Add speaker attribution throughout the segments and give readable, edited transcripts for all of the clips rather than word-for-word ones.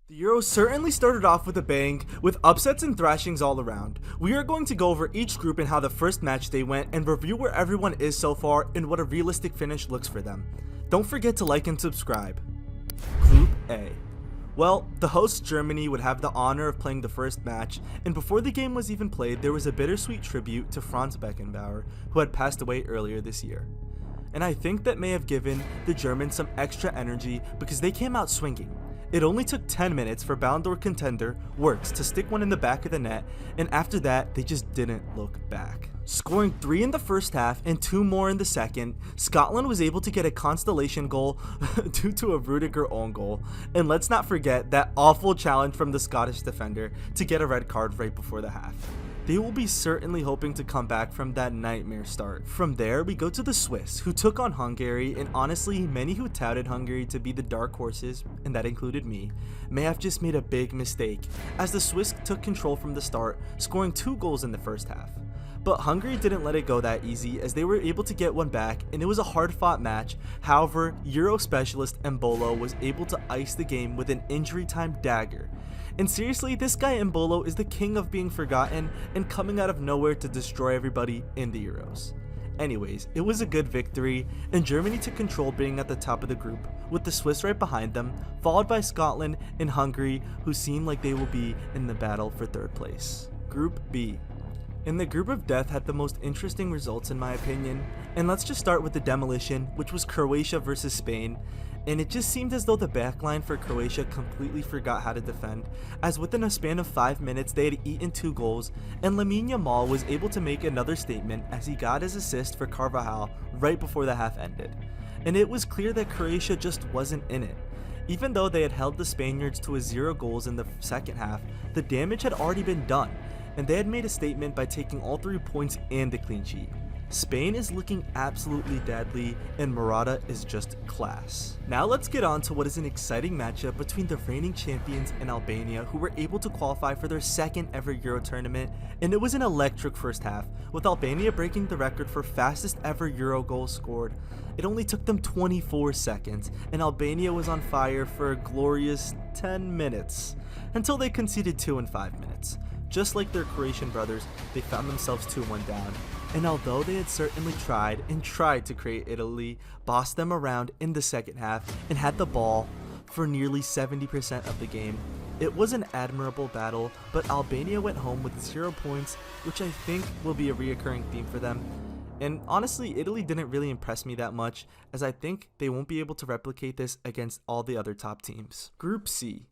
Speaker 1: The Euros certainly started off with a bang, with upsets and thrashings all around. We are going to go over each group and how the first match day went and review where everyone is so far and what a realistic finish looks for them. Don't forget to like and subscribe. Group A. Well, the host Germany would have the honor of playing the first match, and before the game was even played, there was a bittersweet tribute to Franz Beckenbauer, who had passed away earlier this year. And I think that may have given the Germans some extra energy because they came out swinging. It only took 10 minutes for Ballon d'Or contender Wirtz to stick one in the back of the net, and after that, they just didn't look back. Scoring 3 in the first half and 2 more in the second, Scotland was able to get a consolation goal due to a Rudiger own goal, and let's not forget that awful challenge from the Scottish defender to get a red card right before the half. They will be certainly hoping to come back from that nightmare start. From there, we go to the Swiss, who took on Hungary, and honestly, many who touted Hungary to be the dark horses, and that included me, may have just made a big mistake, as the Swiss took control from the start, scoring 2 goals in the first half. But Hungary didn't let it go that easy, as they were able to get one back, and it was a hard-fought match. However, Euro specialist Embolo was able to ice the game with an injury-time dagger. And seriously, this guy Embolo is the king of being forgotten and coming out of nowhere to destroy everybody in the Euros. Anyways, it was a good victory, and Germany took control, being at the top of the group, with the Swiss right behind them, followed by Scotland and Hungary, who seem like they will be in the battle for 3rd place. Group B. And the group of death had the most interesting results in my opinion, and let's just start with the demolition, which was Croatia versus Spain. And it just seemed as though the backline for Croatia completely forgot how to defend, as within a span of 5 minutes they had eaten 2 goals, and Lamine Yamal was able to make another statement as he got his assist for Carvajal right before the half ended. And it was clear that Croatia just wasn't in it. Even though they had held the Spaniards to a 0 goals in the second half, the damage had already been done, and they had made a statement by taking all 3 points and the clean sheet. Spain is looking absolutely deadly, and Morata is just class. Now let's get on to what is an exciting matchup between the reigning champions and Albania, who were able to qualify for their 2nd ever Euro tournament, and it was an electric first half, with Albania breaking the record for fastest ever Euro goal scored. It only took them 24 seconds, and Albania was on fire for a glorious 10 minutes, until they conceded 2 in 5 minutes. Just like their Croatian brothers, they found themselves 2-1 down. And although they had certainly tried to create Italy, bossed them around in the second half, and had the ball for nearly 70% of the game, it was an admirable battle, but Albania went home with 0 points, which I think will be a reoccurring theme for them. And honestly, Italy didn't really impress me that much, as I think they won't be able to replicate this against all the other top teams. Group C.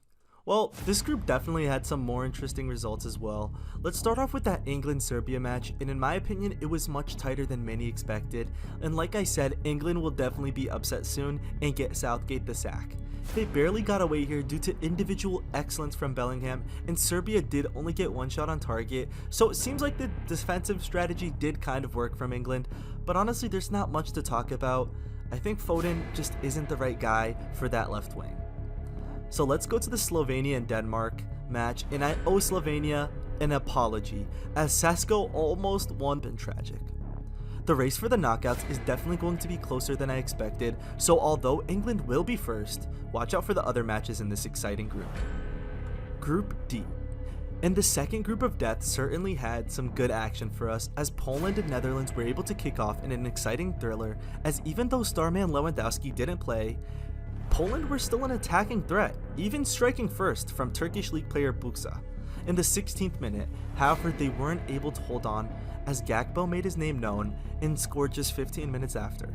Speaker 1: Well, this group definitely had some more interesting results as well. Let's start off with that England-Serbia match, and in my opinion, it was much tighter than many expected. And like I said, England will definitely be upset soon and get Southgate the sack. They barely got away here due to individual excellence from Bellingham, and Serbia did only get 1 shot on target, so it seems like the defensive strategy did kind of work from England, but honestly, there's not much to talk about. I think Foden just isn't the right guy for that left wing. So let's go to the Slovenia and Denmark match, and I owe Slovenia an apology, as Sesko almost won. Been tragic. The race for the knockouts is definitely going to be closer than I expected, so although England will be first, watch out for the other matches in this exciting group. Group D. And the second group of death certainly had some good action for us, as Poland and Netherlands were able to kick off in an exciting thriller, as even though starman Lewandowski didn't play, Poland were still an attacking threat, even striking first from Turkish league player Buksa in the 16th minute. However, they weren't able to hold on, as Gakpo made his name known and scored just 15 minutes after.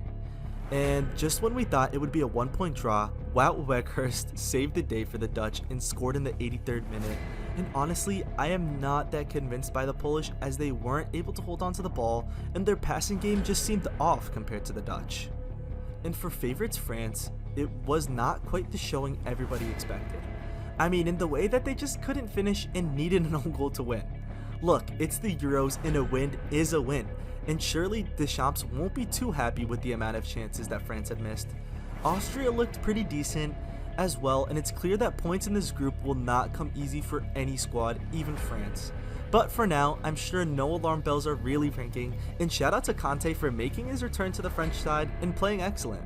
Speaker 1: And just when we thought it would be a 1-point draw, Wout Weghorst saved the day for the Dutch and scored in the 83rd minute. And honestly, I am not that convinced by the Polish, as they weren't able to hold on to the ball, and their passing game just seemed off compared to the Dutch. And for favorites France, it was not quite the showing everybody expected. I mean, in the way that they just couldn't finish and needed an own goal to win. Look, it's the Euros, and a win is a win, and surely Deschamps won't be too happy with the amount of chances that France had missed. Austria looked pretty decent as well, and it's clear that points in this group will not come easy for any squad, even France. But for now, I'm sure no alarm bells are really ringing, and shout out to Conte for making his return to the French side and playing excellent.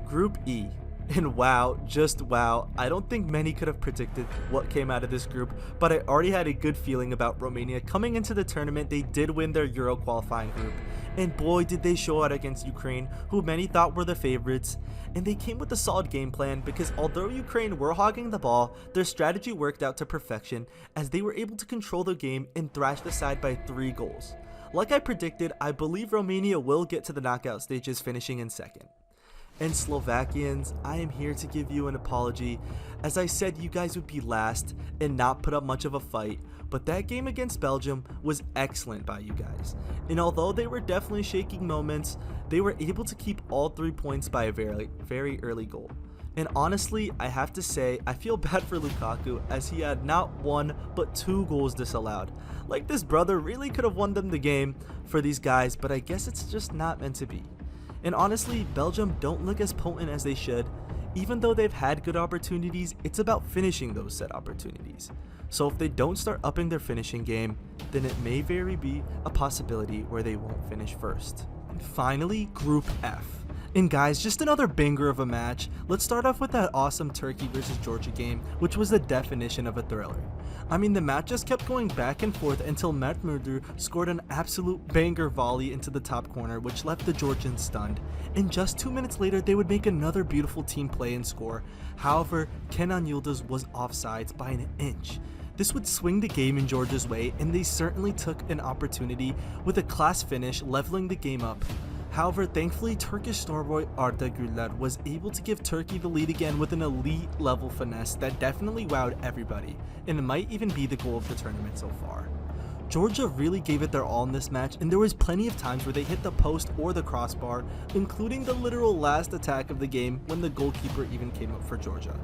Speaker 1: Group E. And wow, just wow, I don't think many could have predicted what came out of this group, but I already had a good feeling about Romania coming into the tournament. They did win their Euro qualifying group, and boy did they show out against Ukraine, who many thought were the favorites. And they came with a solid game plan because although Ukraine were hogging the ball, their strategy worked out to perfection as they were able to control the game and thrash the side by 3 goals. Like I predicted, I believe Romania will get to the knockout stages, finishing in second. And Slovakians, I am here to give you an apology. As I said, you guys would be last and not put up much of a fight, but that game against Belgium was excellent by you guys. And although they were definitely shaking moments, they were able to keep all 3 points by a very early goal. And honestly, I have to say, I feel bad for Lukaku as he had not 1 but 2 goals disallowed. Like, this brother really could have won them the game for these guys, but I guess it's just not meant to be. And honestly, Belgium don't look as potent as they should. Even though they've had good opportunities, it's about finishing those said opportunities. So if they don't start upping their finishing game, then it may very be a possibility where they won't finish first. And finally, Group F. And guys, just another banger of a match. Let's start off with that awesome Turkey versus Georgia game, which was the definition of a thriller. I mean, the match just kept going back and forth until Mert Müldür scored an absolute banger volley into the top corner, which left the Georgians stunned. And just 2 minutes later, they would make another beautiful team play and score. However, Kenan Yıldız was offsides by an inch. This would swing the game in Georgia's way, and they certainly took an opportunity with a class finish, leveling the game up. However, thankfully, Turkish star boy Arda Güler was able to give Turkey the lead again with an elite level finesse that definitely wowed everybody, and it might even be the goal of the tournament so far. Georgia really gave it their all in this match, and there was plenty of times where they hit the post or the crossbar, including the literal last attack of the game when the goalkeeper even came up for Georgia.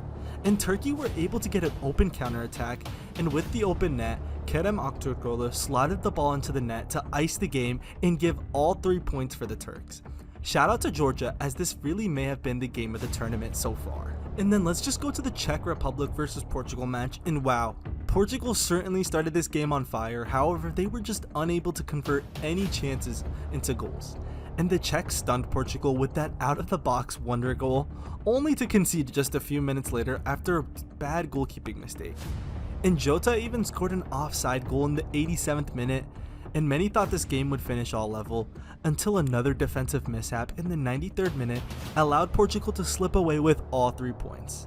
Speaker 1: And Turkey were able to get an open counterattack, and with the open net, Kerem Aktürkoğlu slotted the ball into the net to ice the game and give all 3 points for the Turks. Shout out to Georgia, as this really may have been the game of the tournament so far. And then let's just go to the Czech Republic versus Portugal match, and wow, Portugal certainly started this game on fire. However, they were just unable to convert any chances into goals. And the Czechs stunned Portugal with that out-of-the-box wonder goal, only to concede just a few minutes later after a bad goalkeeping mistake. And Jota even scored an offside goal in the 87th minute, and many thought this game would finish all level, until another defensive mishap in the 93rd minute allowed Portugal to slip away with all 3 points.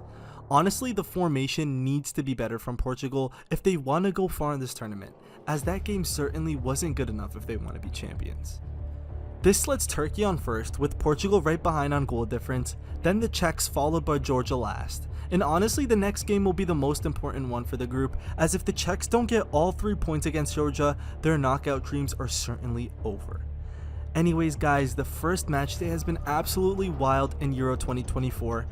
Speaker 1: Honestly, the formation needs to be better from Portugal if they want to go far in this tournament, as that game certainly wasn't good enough if they want to be champions. This slets Turkey on first, with Portugal right behind on goal difference, then the Czechs followed by Georgia last. And honestly, the next game will be the most important one for the group, as if the Czechs don't get all 3 points against Georgia, their knockout dreams are certainly over. Anyways guys, the first match day has been absolutely wild in Euro 2024.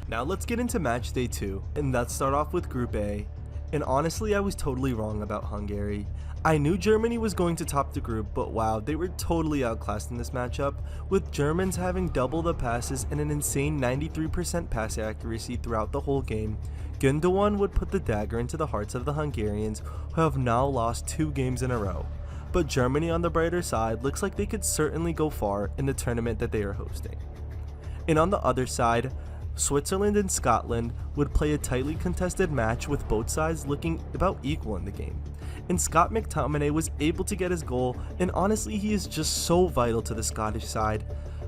Speaker 1: Now let's get into match day 2, and let's start off with Group A. And honestly, I was totally wrong about Hungary. I knew Germany was going to top the group, but wow, they were totally outclassed in this matchup, with Germans having double the passes and an insane 93% pass accuracy throughout the whole game. Gündoğan would put the dagger into the hearts of the Hungarians, who have now lost 2 games in a row. But Germany, on the brighter side, looks like they could certainly go far in the tournament that they are hosting. And on the other side, Switzerland and Scotland would play a tightly contested match, with both sides looking about equal in the game. And Scott McTominay was able to get his goal, and honestly, he is just so vital to the Scottish side.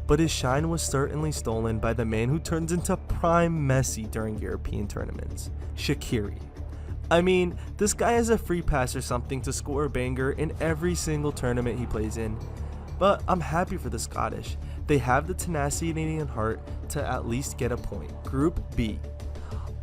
Speaker 1: But his shine was certainly stolen by the man who turns into prime Messi during European tournaments, Shaqiri. I mean, this guy has a free pass or something to score a banger in every single tournament he plays in. But I'm happy for the Scottish. They have the tenacity and heart to at least get a point. Group B.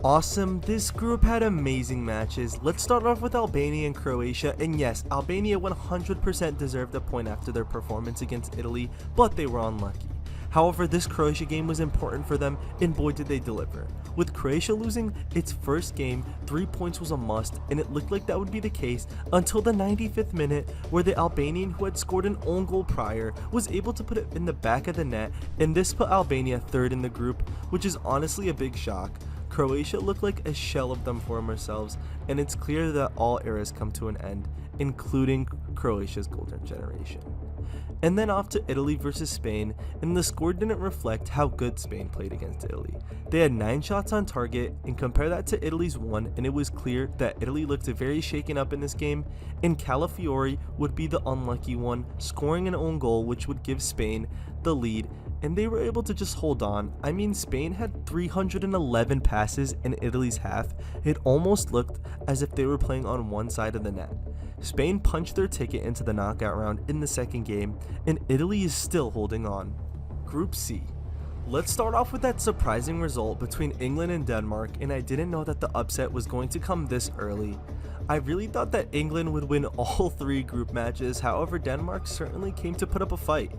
Speaker 1: Awesome, this group had amazing matches. Let's start off with Albania and Croatia, and yes, Albania 100% deserved a point after their performance against Italy, but they were unlucky. However, this Croatia game was important for them, and boy did they deliver. With Croatia losing its first game, 3 points was a must, and it looked like that would be the case until the 95th minute, where the Albanian, who had scored an own goal prior, was able to put it in the back of the net, and this put Albania third in the group, which is honestly a big shock. Croatia looked like a shell of them themselves, and it's clear that all eras come to an end, including Croatia's golden generation. and then off to Italy versus Spain, and the score didn't reflect how good Spain played against Italy. They had 9 shots on target, and compare that to Italy's 1, and it was clear that Italy looked very shaken up in this game, and Calafiori would be the unlucky one, scoring an own goal which would give Spain the lead, and they were able to just hold on. I mean, Spain had 311 passes in Italy's half. It almost looked as if they were playing on one side of the net. Spain punched their ticket into the knockout round in the second game, and Italy is still holding on. Group C. Let's start off with that surprising result between England and Denmark, and I didn't know that the upset was going to come this early. I really thought that England would win all 3 group matches, however Denmark certainly came to put up a fight.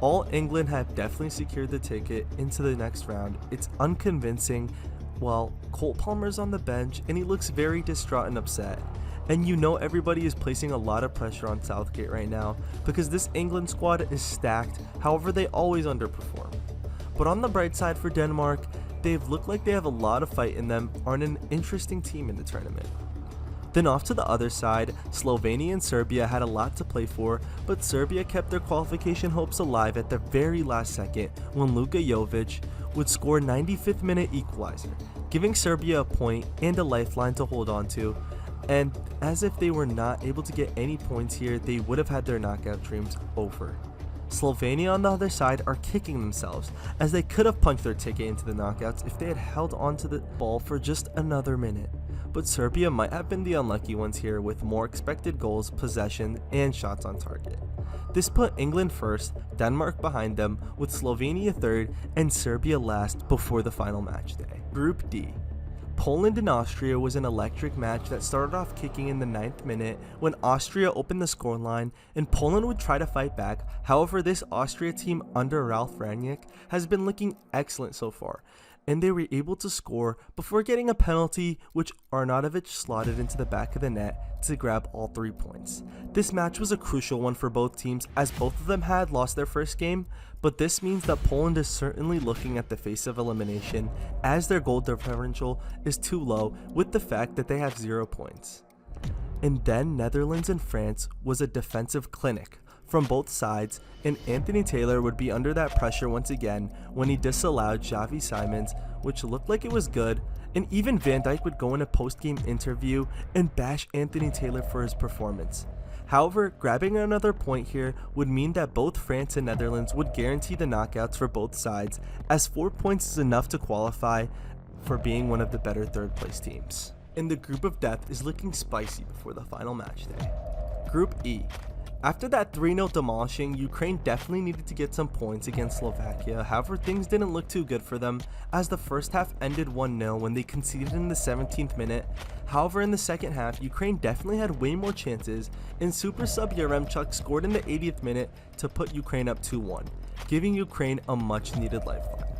Speaker 1: All England have definitely secured the ticket into the next round. It's unconvincing. Well, Cole Palmer's on the bench and he looks very distraught and upset. And you know everybody is placing a lot of pressure on Southgate right now because this England squad is stacked, however they always underperform. But on the bright side for Denmark, they've looked like they have a lot of fight in them, are an interesting team in the tournament. Then off to the other side, Slovenia and Serbia had a lot to play for, but Serbia kept their qualification hopes alive at the very last second when Luka Jovic would score 95th minute equalizer, giving Serbia a point and a lifeline to hold on to. And as if they were not able to get any points here, they would have had their knockout dreams over. Slovenia on the other side are kicking themselves, as they could have punched their ticket into the knockouts if they had held onto the ball for just another minute. But Serbia might have been the unlucky ones here with more expected goals, possession, and shots on target. This put England first, Denmark behind them, with Slovenia third, and Serbia last before the final match day. Group D. Poland and Austria was an electric match that started off kicking in the 9th minute when Austria opened the scoreline and Poland would try to fight back. However, this Austria team under Ralf Rangnick has been looking excellent so far, and they were able to score before getting a penalty which Arnautovic slotted into the back of the net to grab all 3 points. This match was a crucial one for both teams as both of them had lost their first game, but this means that Poland is certainly looking at the face of elimination as their goal differential is too low with the fact that they have 0 points. And then Netherlands and France was a defensive clinic from both sides, and Anthony Taylor would be under that pressure once again when he disallowed Xavi Simons, which looked like it was good, and even Van Dijk would go in a post-game interview and bash Anthony Taylor for his performance. However, grabbing another point here would mean that both France and Netherlands would guarantee the knockouts for both sides, as 4 points is enough to qualify for being one of the better third place teams. And the group of death is looking spicy before the final match day. Group E. After that 3-0 demolishing, Ukraine definitely needed to get some points against Slovakia. However, things didn't look too good for them as the first half ended 1-0 when they conceded in the 17th minute. However, in the second half, Ukraine definitely had way more chances, and super sub Yaremchuk scored in the 80th minute to put Ukraine up 2-1, giving Ukraine a much needed lifeline.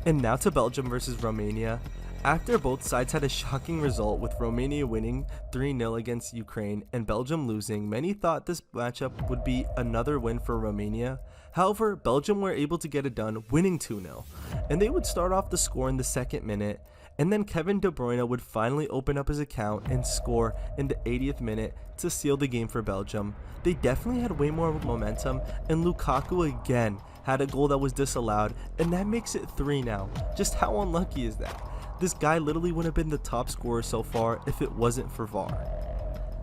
Speaker 1: And now to Belgium versus Romania. After both sides had a shocking result with Romania winning 3-0 against Ukraine and Belgium losing, many thought this matchup would be another win for Romania. However, Belgium were able to get it done, winning 2-0, and they would start off the score in the 2nd minute, and then Kevin De Bruyne would finally open up his account and score in the 80th minute to seal the game for Belgium. They definitely had way more momentum, and Lukaku again had a goal that was disallowed, and that makes it 3 now. Just how unlucky is that? This guy literally would have been the top scorer so far if it wasn't for VAR.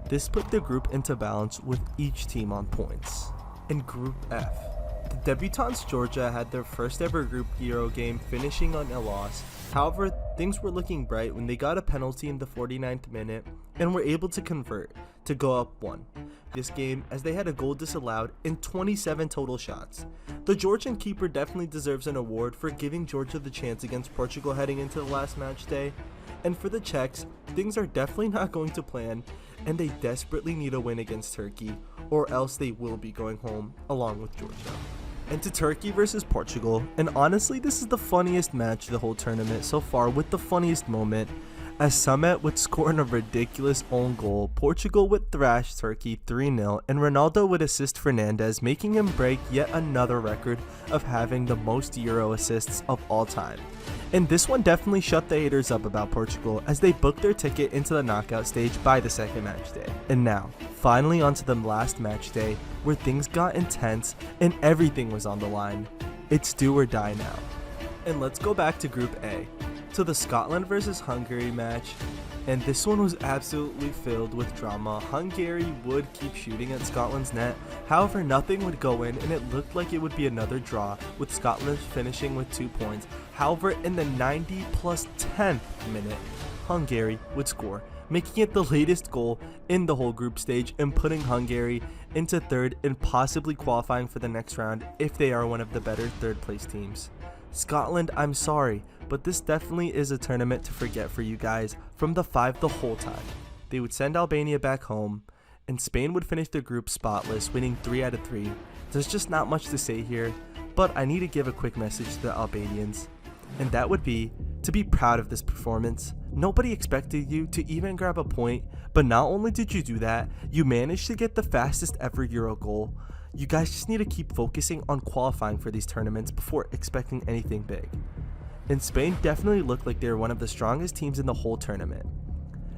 Speaker 1: This put the group into balance with each team on points. In Group F, the debutants Georgia had their first ever Group Euro game, finishing on a loss. However, things were looking bright when they got a penalty in the 49th minute and were able to convert to go up 1 this game, as they had a goal disallowed in 27 total shots. The Georgian keeper definitely deserves an award for giving Georgia the chance against Portugal heading into the last match day. And for the Czechs, things are definitely not going to plan, and they desperately need a win against Turkey, or else they will be going home along with Georgia. And to Turkey versus Portugal, and honestly this is the funniest match of the whole tournament so far, with the funniest moment, as Samet would score in a ridiculous own goal, Portugal would thrash Turkey 3-0, and Ronaldo would assist Fernandes, making him break yet another record of having the most Euro assists of all time. And this one definitely shut the haters up about Portugal, as they booked their ticket into the knockout stage by the second match day. And now, finally onto the last match day where things got intense and everything was on the line. It's do or die now. And let's go back to Group A, to the Scotland versus Hungary match. And this one was absolutely filled with drama. Hungary would keep shooting at Scotland's net, however nothing would go in and it looked like it would be another draw, with Scotland finishing with 2 points. However, in the 90 plus 10th minute, Hungary would score, making it the latest goal in the whole group stage and putting Hungary into third and possibly qualifying for the next round if they are one of the better third place teams. Scotland, I'm sorry, but this definitely is a tournament to forget for you guys from the 5 the whole time. They would send Albania back home, and Spain would finish their group spotless, winning 3 out of 3. There's just not much to say here, but I need to give a quick message to the Albanians, and that would be to be proud of this performance. Nobody expected you to even grab a point, but not only did you do that, you managed to get the fastest ever Euro goal. You guys just need to keep focusing on qualifying for these tournaments before expecting anything big. And Spain definitely looked like they were one of the strongest teams in the whole tournament.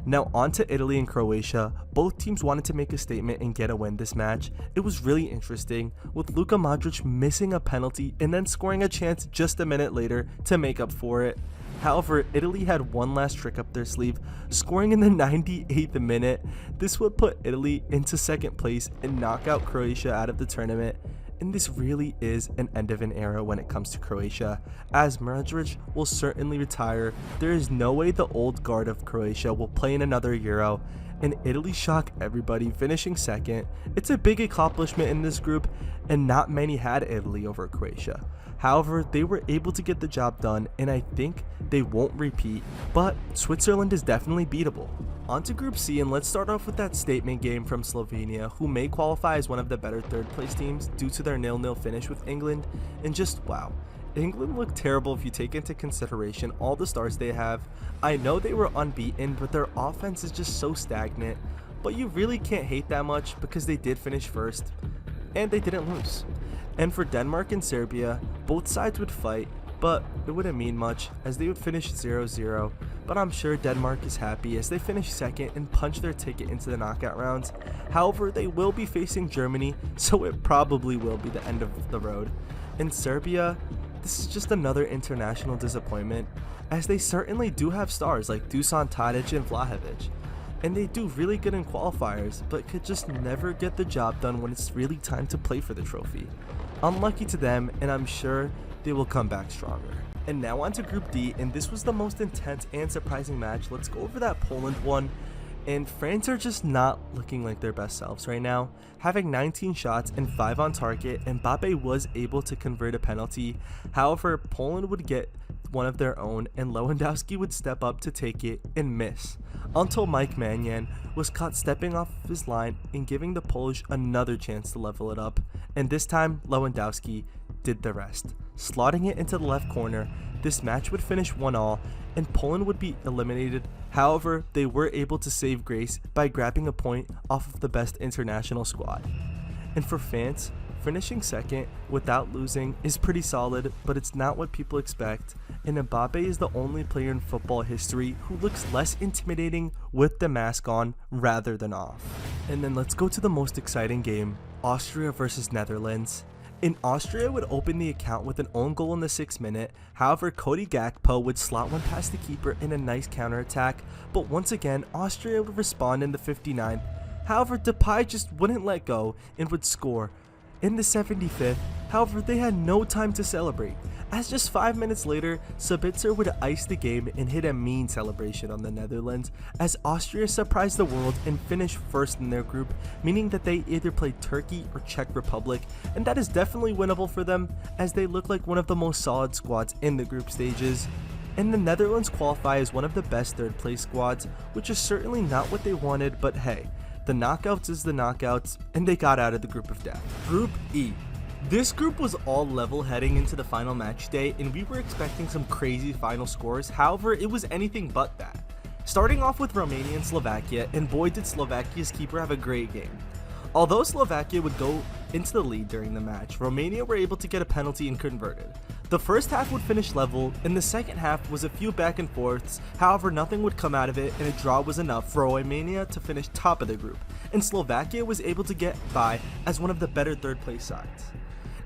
Speaker 1: Now on to Italy and Croatia. Both teams wanted to make a statement and get a win this match. It was really interesting, with Luka Modric missing a penalty and then scoring a chance just a minute later to make up for it. However, Italy had one last trick up their sleeve, scoring in the 98th minute. This would put Italy into second place and knock out Croatia out of the tournament. And this really is an end of an era when it comes to Croatia, as Modric will certainly retire. There is no way the old guard of Croatia will play in another Euro, and Italy shock everybody, finishing second. It's a big accomplishment in this group, and not many had Italy over Croatia. However, they were able to get the job done, and I think they won't repeat, but Switzerland is definitely beatable. On to Group C, and let's start off with that statement game from Slovenia, who may qualify as one of the better third place teams due to their 0-0 finish with England. And just wow, England looked terrible if you take into consideration all the stars they have. I know they were unbeaten, but their offense is just so stagnant, but you really can't hate that much because they did finish first, and they didn't lose. And for Denmark and Serbia, both sides would fight, but it wouldn't mean much as they would finish 0-0, but I'm sure Denmark is happy as they finish second and punch their ticket into the knockout rounds. However, they will be facing Germany, so it probably will be the end of the road. In Serbia, this is just another international disappointment, as they certainly do have stars like Dusan Tadic and Vlahovic, and they do really good in qualifiers, but could just never get the job done when it's really time to play for the trophy. Unlucky to them, and I'm sure they will come back stronger. And now on to Group D, and this was the most intense and surprising match. Let's go over that Poland one. And France are just not looking like their best selves right now. Having 19 shots and 5 on target, and Mbappe was able to convert a penalty. However, Poland would get one of their own, and Lewandowski would step up to take it and miss, until Mike Maignan was caught stepping off his line and giving the Polish another chance to level it up. And this time, Lewandowski did the rest, slotting it into the left corner. This match would finish 1-1, and Poland would be eliminated. However, they were able to save grace by grabbing a point off of the best international squad. And for France, finishing second without losing is pretty solid, but it's not what people expect, and Mbappe is the only player in football history who looks less intimidating with the mask on rather than off. And then let's go to the most exciting game, Austria versus Netherlands. And Austria would open the account with an own goal in the 6th minute. However, Cody Gakpo would slot one past the keeper in a nice counterattack, but once again, Austria would respond in the 59th. However, Depay just wouldn't let go and would score in the 75th. However, they had no time to celebrate, as just 5 minutes later, Sabitzer would ice the game and hit a mean celebration on the Netherlands, as Austria surprised the world and finished first in their group, meaning that they either played Turkey or Czech Republic, and that is definitely winnable for them, as they look like one of the most solid squads in the group stages. And the Netherlands qualify as one of the best third place squads, which is certainly not what they wanted, but hey, the knockouts is the knockouts, and they got out of the group of death. Group E. This group was all level heading into the final match day, and we were expecting some crazy final scores. However, it was anything but that. Starting off with Romania and Slovakia, and boy did Slovakia's keeper have a great game. Although Slovakia would go into the lead during the match, Romania were able to get a penalty and converted. The first half would finish level, and the second half was a few back and forths. However, nothing would come out of it, and a draw was enough for Romania to finish top of the group, and Slovakia was able to get by as one of the better third place sides.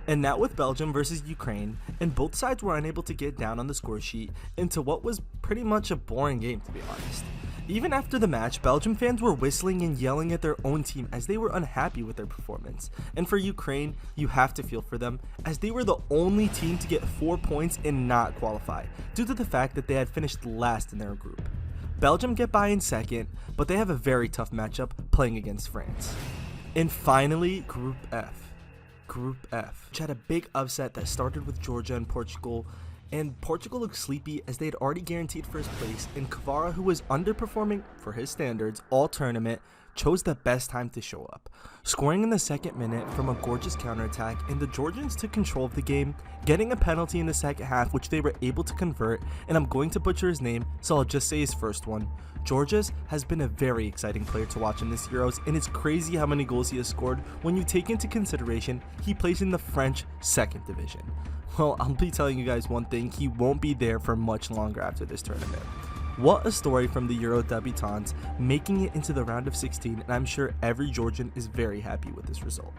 Speaker 1: And now with Belgium versus Ukraine, and both sides were unable to get down on the score sheet into what was pretty much a boring game, to be honest. Even after the match, Belgium fans were whistling and yelling at their own team as they were unhappy with their performance. And for Ukraine, you have to feel for them, as they were the only team to get 4 points and not qualify, due to the fact that they had finished last in their group. Belgium get by in second, but they have a very tough matchup playing against France. And finally, Group F, which had a big upset that started with Georgia and Portugal. And Portugal looked sleepy as they had already guaranteed first place, and Kvara, who was underperforming for his standards all tournament, chose the best time to show up, scoring in the second minute from a gorgeous counterattack, and the Georgians took control of the game, getting a penalty in the second half which they were able to convert, and I'm going to butcher his name, so I'll just say his first one. Georges has been a very exciting player to watch in this Euros, and it's crazy how many goals he has scored when you take into consideration he plays in the French 2nd division. Well, I'll be telling you guys one thing, he won't be there for much longer after this tournament. What a story from the Euro debutants, making it into the round of 16, and I'm sure every Georgian is very happy with this result.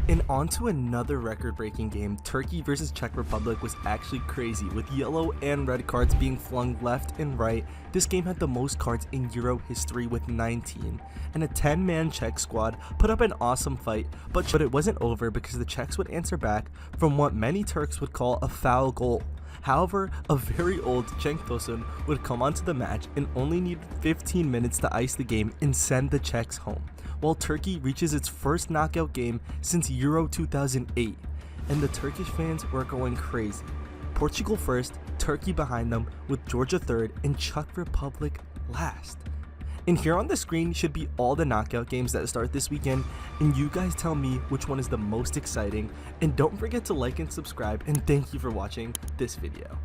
Speaker 1: And on to another record-breaking game. Turkey versus Czech Republic was actually crazy, with yellow and red cards being flung left and right. This game had the most cards in Euro history with 19, and a 10-man Czech squad put up an awesome fight, but it wasn't over because the Czechs would answer back from what many Turks would call a foul goal. However, a very old Cenk Tosun would come onto the match and only needed 15 minutes to ice the game and send the Czechs home, while Turkey reaches its first knockout game since Euro 2008, and the Turkish fans were going crazy. Portugal first, Turkey behind them, with Georgia third, and Czech Republic last. And here on the screen should be all the knockout games that start this weekend, and you guys tell me which one is the most exciting, and don't forget to like and subscribe, and thank you for watching this video.